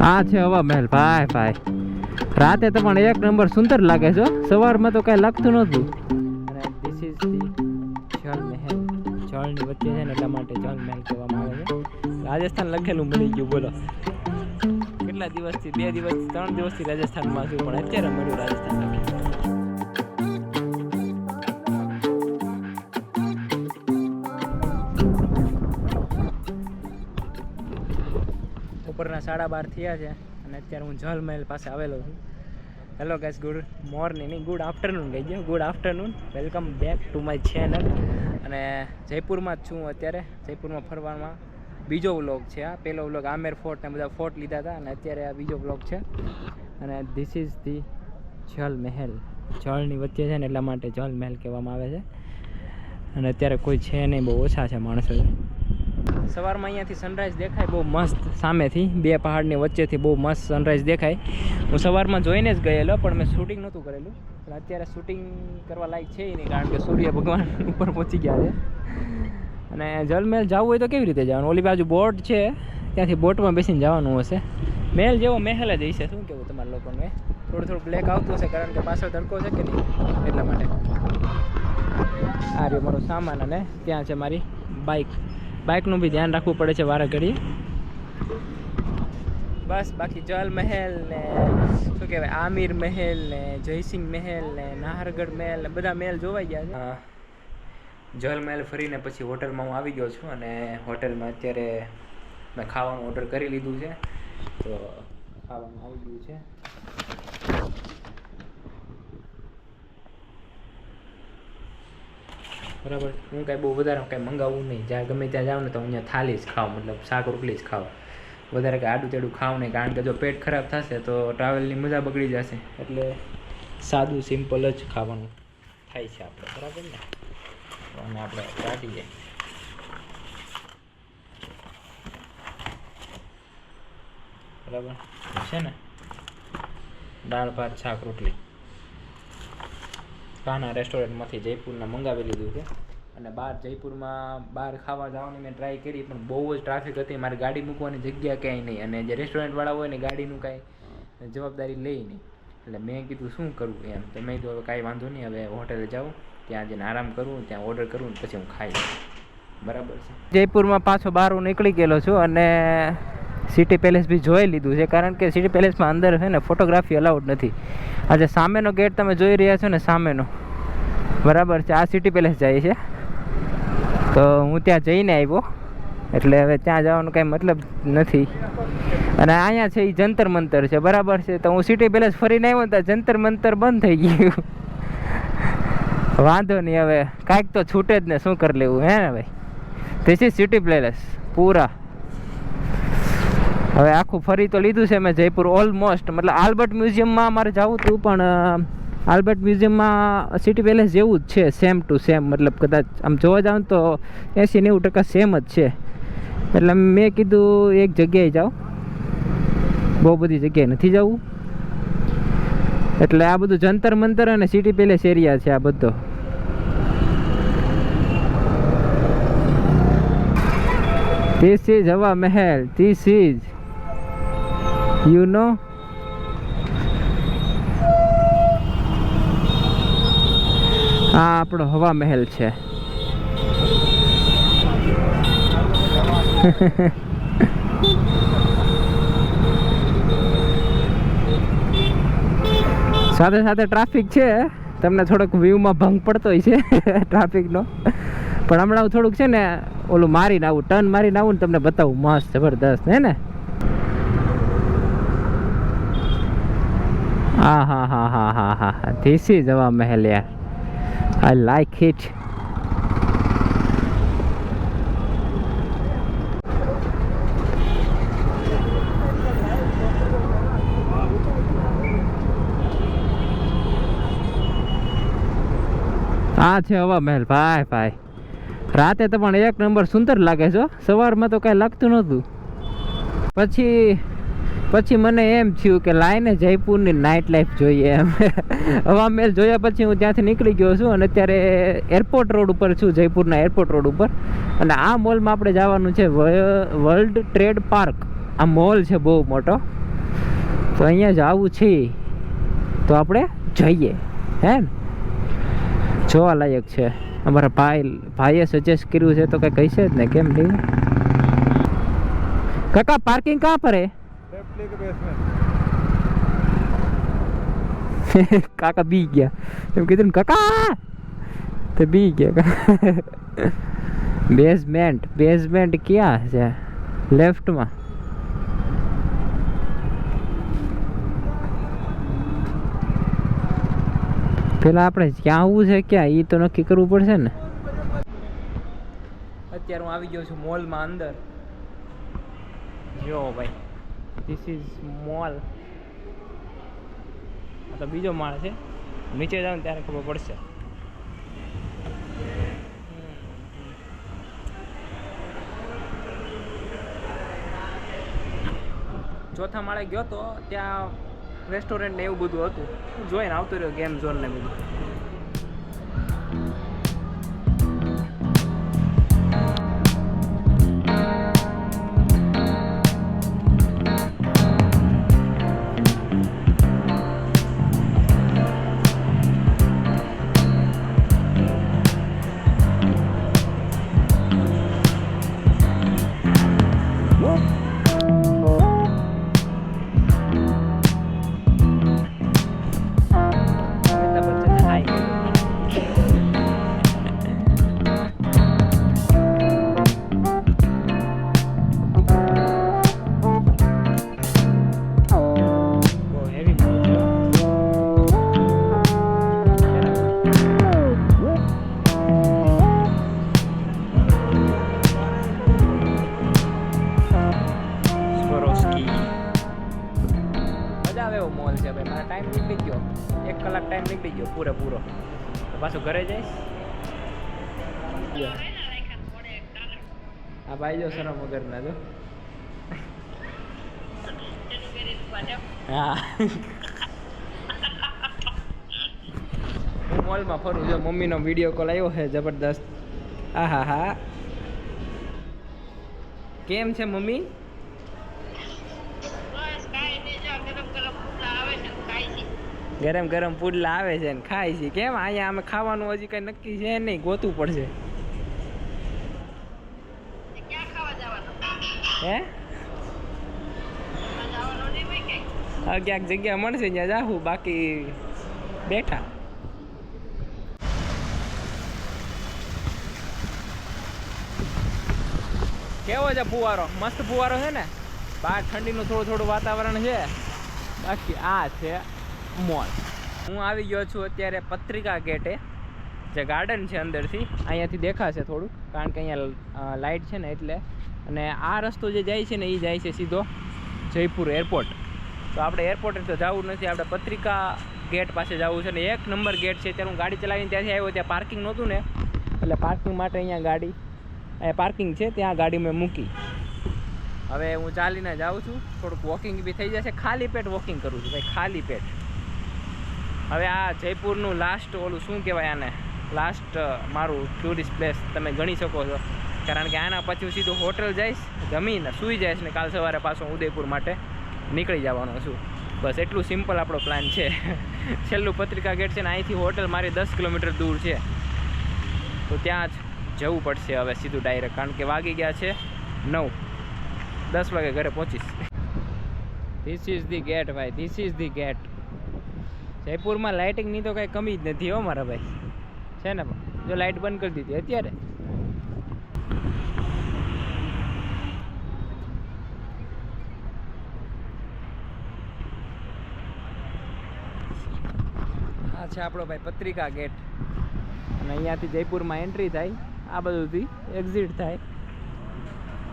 આ છે હવા મહેલ ભાઈ ભાઈ. રાતે તો પણ એક નંબર સુંદર લાગે છે. સવારમાં તો કાંઈ લાગતું નહોતું. અને ધીસ ઇઝ ધી જલ મહેલ. જળની વચ્ચે છે ને એટલા માટે જલ મહેલ કહેવામાં આવે છે. રાજસ્થાન લખેલું મળી ગયું. બોલો કેટલા દિવસથી 2 દિવસથી 3 દિવસથી રાજસ્થાનમાં છું, પણ અત્યારે મળ્યું રાજસ્થાન લખેલું. બપોરના 12:30 થયા છે અને અત્યારે હું જલ મહેલ પાસે આવેલો છું. Hello guys, good morning, good afternoon કહી ગયો. Good afternoon, welcome back to my channel. અને જયપુરમાં જ છું અત્યારે. જયપુરમાં ફરવામાં બીજો વ્લોગ છે. આ પહેલો વ્લોગ આમેર ફોર્ટ ને બધા ફોર્ટ લીધા હતા, અને અત્યારે આ બીજો વ્લોગ છે. અને ધીસ ઇઝ ધી જલ મહેલ. જળની વચ્ચે છે ને એટલા માટે જલ મહેલ કહેવામાં આવે છે. અને અત્યારે કોઈ છે નહીં, બહુ ઓછા છે માણસો. સવારમાં અહીંયાથી સનરાઈઝ દેખાય બહુ મસ્ત. સામેથી 2 પહાડની વચ્ચેથી બહુ મસ્ત સનરાઈઝ દેખાય. હું સવારમાં જોઈને જ ગયેલો, પણ મેં શૂટિંગ નહોતું કરેલું. પણ અત્યારે શૂટિંગ કરવા લાયક છે નહીં, કારણ કે સૂર્ય ભગવાન ઉપર પહોંચી ગયા છે. અને જલમહેલ જવું હોય તો કેવી રીતે જવાનું? ઓલી બાજુ બોટ છે, ત્યાંથી બોટમાં બેસીને જવાનું હશે. મહેલ જેવો મહેલ જ હશે. શું કહેવું તમારા લોકોને? થોડું બ્લેક આવતું હશે, કારણ કે પાછળ તડકો છે કે નહીં, એટલા માટે. આ રહ્યો મારો સામાન, અને ત્યાં છે મારી બાઇકનું બી ધ્યાન રાખવું પડે છે વારે ઘડીએ. બસ બાકી જલ મહેલ ને શું કહેવાય, આમિર મહેલ ને જયસિંહ મહેલ ને નાહરગઢ મહેલ ને બધા મહેલ જોવાઈ ગયા છે. જલ મહેલ ફરીને પછી હોટલમાં હું આવી ગયો છું, અને હોટલમાં અત્યારે મેં ખાવાનું ઓર્ડર કરી લીધું છે. તો ખાવાનું આવી ગયું છે. બરાબર. હું કાંઈ બહુ વધારે કાંઈ મંગાવવું નહીં. જ્યાં ગમે ત્યાં જાઉં ને તો અહીંયા થાળી જ ખાવ, મતલબ શાક રોટલી જ ખાવ. વધારે કાંઈ આડું તેડું ખાવ નહીં, કારણ કે જો પેટ ખરાબ થશે તો ટ્રાવેલની મજા બગડી જશે. એટલે સાદું સિમ્પલ જ ખાવાનું થાય છે આપણે, બરાબર ને? અને આપણે કાઢીએ. બરાબર છે ને? દાળ ભાત શાક રોટલી કાના રેસ્ટોરન્ટમાંથી જયપુરના મંગાવી લીધું છે. અને જયપુરમાં બહાર ખાવા જવાની મેં ટ્રાય કરી, પણ બહુ જ ટ્રાફિક હતી. મારી ગાડી મૂકવાની જગ્યા ક્યાંય નહીં, અને જે રેસ્ટોરન્ટવાળા હોય ને ગાડીનું કાંઈ જવાબદારી લે નહીં. એટલે મેં કીધું શું કરવું એમ. તો મેં કીધું હવે કાંઈ વાંધો નહીં, હવે હોટેલે જાઉં, ત્યાં જઈને આરામ કરું, ત્યાં ઓર્ડર કરું, પછી હું ખાઈ લઉં. બરાબર છે. જયપુરમાં પાછો બહાર હું નીકળી ગયેલો છું, અને સિટી પેલેસ બી જોઈ લીધું છે, કારણ કે સિટી પેલેસમાં અંદર છે ને ફોટોગ્રાફી અલાઉડ નથી. આજે સામેનો ગેટ તમે જોઈ રહ્યા છો ને, સામેનો, બરાબર છે. આ સિટી પેલેસ જાય છે, તો હું ત્યાં જઈને આવ્યો, એટલે હવે ત્યાં જવાનું કાંઈ મતલબ નથી. અને અહીંયા છે એ જંતર મંતર છે, બરાબર છે. તો હું સિટી પેલેસ ફરીને આવ્યો ને, તો જંતર મંતર બંધ થઈ ગયું. વાંધો નહીં, હવે કાંઈક તો છૂટે જ ને, શું કરી લેવું હે ને ભાઈ. ધીસ ઇઝ સિટી પેલેસ પૂરા. હવે આખું ફરી તો લીધું છે મેં જયપુર ઓલમોસ્ટ. મતલબ આલ્બર્ટ મ્યુઝિયમમાં મારે જવું હતું, પણ આલ્બર્ટ મ્યુઝિયમમાં સિટી પેલેસ જેવું જ છે, સેમ ટુ સેમ. મતલબ કદાચ આમ જોવા જાવ તો 80-90% સેમ જ છે. એટલે મેં કીધું એક જગ્યાએ જાઓ, બહુ બધી જગ્યાએ નથી જવું. એટલે આ બધું જંતર મંતર અને સિટી પેલેસ એરિયા છે આ બધો. This is હવા મહેલ. This is, you know, આ આપણો હવા મહેલ છે. સાથે સાથે ટ્રાફિક છે, તમને થોડોક વ્યૂમાં ભંગ પડતો હોય છે ટ્રાફિકનો. પણ હમણાં હું થોડુંક છે ને ઓલું મારીને આવું, ટર્ન મારીને આવું ને તમને બતાવું મસ્ત જબરદસ્ત, હે ને? હા હા હા હા હા હા હા, ધીસ ઇઝ હવા મહેલ યાર. I like it. આ છે હવા મહેલ ભાઈ ભાઈ. રાતે તો પણ એક નંબર સુંદર લાગે છે. સવારમાં તો કાંઈ લાગતું નહોતું. પછી મને એમ થયું કે લાઈને જયપુરની નાઇટ લાઈફ જોઈએ એમ. હવા મહેલ જોયા પછી હું ત્યાંથી નીકળી ગયો છું, અને અત્યારે એરપોર્ટ રોડ ઉપર છું, જયપુરના એરપોર્ટ રોડ ઉપર. અને આ મોલમાં આપણે જવાનું છે, વર્લ્ડ ટ્રેડ પાર્ક. આ મોલ છે બહુ મોટો, તો અહીંયા જવું છે તો આપણે જઈએ હે ને. જોવા લાયક છે. અમારા ભાઈએ સજેસ્ટ કર્યું છે તો કંઈ કહીશે જ ને, કેમ નહીં? કાકા પાર્કિંગ કहाँ पर है? કાકા બી ગયા એમ કીધું ને, કાકા તો બી ગયા. બેઝમેન્ટ ક્યાં છે? લેફ્ટમાં. પેલા આપણે ક્યાં આવવું છે, ક્યાં એ તો નક્કી કરવું પડશે ને. અત્યારે હું આવી ગયો છું મોલમાં અંદર. જો ભાઈ, ધીસ ઇઝ મોલ. તો બીજો માળ છે, નીચે જાવ ને ત્યારે ખબર પડશે. ચોથા માળે ગયો તો ત્યાં રેસ્ટોરન્ટ ને એવું બધું હતું. જોઈને આવતો રહ્યો ગેમ ઝોન ને બધું. મોલ છે ભાઈ. મારા ટાઈમ નીકળી ગયો, 1 કલાક ટાઈમ નીકળી ગયો પૂરેપૂરો. પાછું ઘરે જઈશ. હા ભાઈ, જો શરમ વગરના જો. હા, હું મોલમાં ફરું. જો મમ્મીનો વિડીયો કોલ આવ્યો છે જબરદસ્ત. હા હા હા, કેમ છે મમ્મી? ગરમ ગરમ પુડલા આવે છે ને ખાય છે. કેમ અહીંયા અમે ખાવાનું હજી કઈ નક્કી છે નહીં, ગોતવું પડશે. હે હા, ક્યાંક જગ્યા મળશે ત્યાં જાહું, બાકી બેઠા. કેવો છે ફુવારો? મસ્ત ફુવારો છે ને. બહાર ઠંડીનું થોડું વાતાવરણ છે. બાકી આ છે મોલ. હું આવી ગયો છું અત્યારે પત્રિકા ગેટે, જે ગાર્ડન છે અંદરથી. અહીંયાથી દેખાશે થોડુંક, કારણ કે અહીંયા લાઇટ છે ને એટલે. અને આ રસ્તો જે જાય છે ને એ જાય છે સીધો જયપુર એરપોર્ટ. તો આપણે એરપોર્ટે તો જવું નથી, આપણે પત્રિકા ગેટ પાસે જવું છે. ને 1 નંબર ગેટ છે. ત્યારે હું ગાડી ચલાવીને ત્યાંથી આવ્યો, ત્યાં પાર્કિંગ નહોતું ને, એટલે પાર્કિંગ માટે અહીંયા ગાડી પાર્કિંગ છે, ત્યાં ગાડી મેં મૂકી. હવે હું ચાલીને જાઉં છું. થોડુંક વોકિંગ બી થઈ જશે. ખાલી પેટ વોકિંગ કરું છું ભાઈ, ખાલી પેટ. હવે આ જયપુરનું લાસ્ટ ઓલું શું કહેવાય આને, લાસ્ટ મારું ટુરિસ્ટ પ્લેસ તમે ગણી શકો છો. કારણ કે આના પછી હું સીધું હોટલ જઈશ, જમીને સૂઈ જઈશ ને કાલ સવારે પાછો ઉદયપુર માટે નીકળી જવાનો છું. બસ એટલું સિમ્પલ આપણો પ્લાન છે. છેલ્લું પત્રિકા ગેટ છે ને, અહીંથી હોટલ મારી 10 કિલોમીટર દૂર છે. તો ત્યાં જ જવું પડશે હવે સીધું ડાયરેક્ટ, કારણ કે વાગી ગયા છે 9. 10 વાગે ઘરે પહોંચીશ. ધીસ ઇઝ ધી ગેટ ભાઈ, ધીસ ઇઝ ધી ગેટ. જયપુરમાં લાઇટિંગની તો કાંઈ કમી જ નથી હો મારા ભાઈ, છે ને. જો લાઇટ બંધ કરી દીધી અત્યારે. આ છે આપણો ભાઈ પત્રિકા ગેટ. અને અહીંયાથી જયપુરમાં એન્ટ્રી થાય, આ બધુંથી એક્ઝિટ થાય.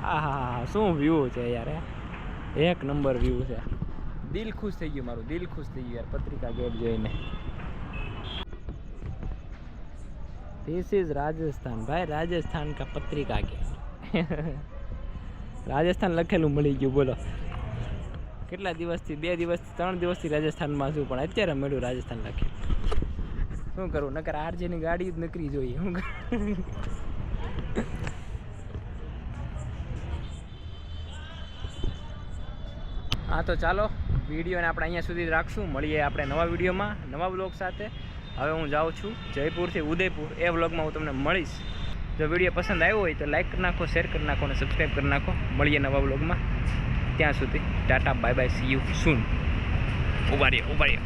હા હા હા, શું વ્યૂ છે યાર, 1 નંબર વ્યૂ છે. દિલ ખુશ થઈ ગયું મારું, દિલ ખુશ થઈ ગયું યાર પત્રિકા ગેટ જોઈને. ધીસ ઇઝ રાજસ્થાન ભાઈ, રાજસ્થાન કા પત્રિકા ગેટ. રાજસ્થાન લખેલું મળી ગયું, બોલો. કેટલા દિવસથી, 2 દિવસથી 3 દિવસથી રાજસ્થાનમાં છું, પણ અત્યારે મળ્યું રાજસ્થાન લખેલું. શું કરું, નકર આરજેની ગાડી જ નકરી જોઈએ. શું હા, તો ચાલો વિડીયોને આપણે અહીંયા સુધી રાખશું. મળીએ આપણે નવા વિડીયોમાં નવા બ્લોગ સાથે. હવે હું જાઉં છું જયપુરથી ઉદયપુર. એ વ્લોગમાં હું તમને મળીશ. જો વિડીયો પસંદ આવ્યો હોય તો લાઈક કરી નાખો, શેર કરી નાખો અને સબસ્ક્રાઈબ કરી નાખો. મળીએ નવા વ્લોગમાં. ત્યાં સુધી Tata, bye bye, C you સૂન. ઉભા રહ્યો.